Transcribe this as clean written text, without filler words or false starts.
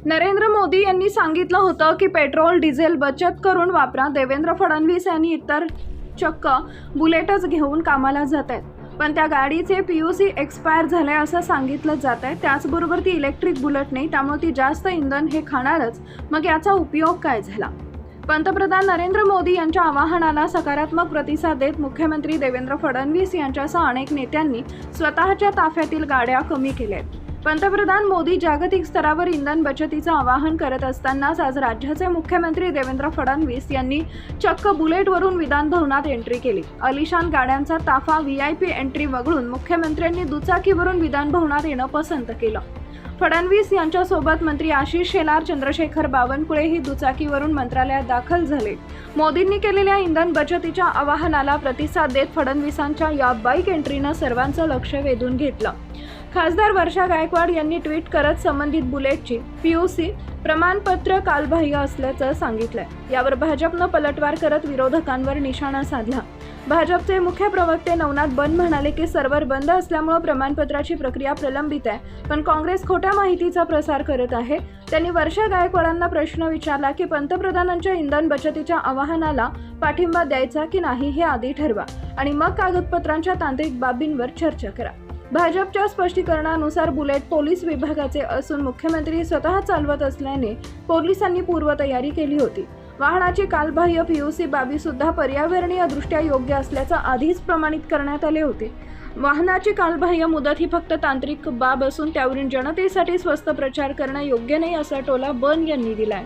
नरेंद्र मोदी यांनी सांगितलं होतं की पेट्रोल डिझेल बचत करून वापरा। देवेंद्र फडणवीस यांनी इतर चक्क बुलेटच घेऊन कामाला जात आहेत, पण त्या गाडीचे PUC एक्सपायर झाले असं सांगितलं जात आहे। त्याचबरोबर ती इलेक्ट्रिक बुलेट नाही, त्यामुळे ती जास्त इंधन हे खाणारच। मग याचा उपयोग काय झाला? पंतप्रधान नरेंद्र मोदी यांच्या आवाहनाला सकारात्मक प्रतिसाद देत मुख्यमंत्री देवेंद्र फडणवीस यांच्यासह अनेक नेत्यांनी स्वतःच्या ताफ्यातील गाड्या कमी केल्या आहेत। पंतप्रधान मोदी जागतिक स्तरावर इंधन बचतीचं आवाहन करत असतानाच आज राज्याचे मुख्यमंत्री देवेंद्र फडणवीस यांनी चक्क बुलेटवरून विधान भवनात एंट्री केली। अलिशान गाड्यांचा ताफा VIP एंट्री वगळून मुख्यमंत्र्यांनी दुचाकीवरून विधान भवनात येणं पसंत केलं। फडणवीस यांच्यासोबत मंत्री आशिष शेलार, चंद्रशेखर बावनकुळे ही दुचाकीवरून मंत्रालयात दाखल झाले। मोदींनी केलेल्या इंधन बचतीच्या आवाहनाला प्रतिसाद देत फडणवीसांच्या या बाईक एंट्रीनं सर्वांचं लक्ष वेधून घेतलं। खासदार वर्षा गायकवाड यांनी ट्विट करत संबंधित बुलेटची PUC प्रमाणपत्र कालबाह्य असल्याचं सांगितलंय। यावर भाजपनं पलटवार करत विरोधकांवर निशाणा साधला। भाजपचे मुख्य प्रवक्ते नवनाथ बन म्हणाले की सर्व्हर बंद असल्यामुळे प्रमाणपत्राची प्रक्रिया प्रलंबित आहे, पण काँग्रेस खोट्या माहितीचा प्रसार करत आहे। त्यांनी वर्षा गायकवाडांना प्रश्न विचारला की पंतप्रधानांच्या इंधन बचतीच्या आवाहनाला पाठिंबा द्यायचा की नाही हे आधी ठरवा आणि मग कागदपत्रांच्या तांत्रिक बाबींवर चर्चा करा। भाजपच्या स्पष्टीकरणानुसार बुलेट पोलीस विभागाचे असून मुख्यमंत्री स्वतः चालवत असल्याने पोलिसांनी पूर्वतयारी केली होती। वाहनाची कालबाह्य PUC बाबी सुद्धा पर्यावरणीय दृष्ट्या योग्य असल्याचं आधीच प्रमाणित करण्यात आले होते। वाहनाची कालबाह्य मुदत ही फक्त तांत्रिक बाब असून त्यावरून जनतेसाठी स्वस्त प्रचार करणं योग्य नाही असा टोला बन यांनी दिलाय।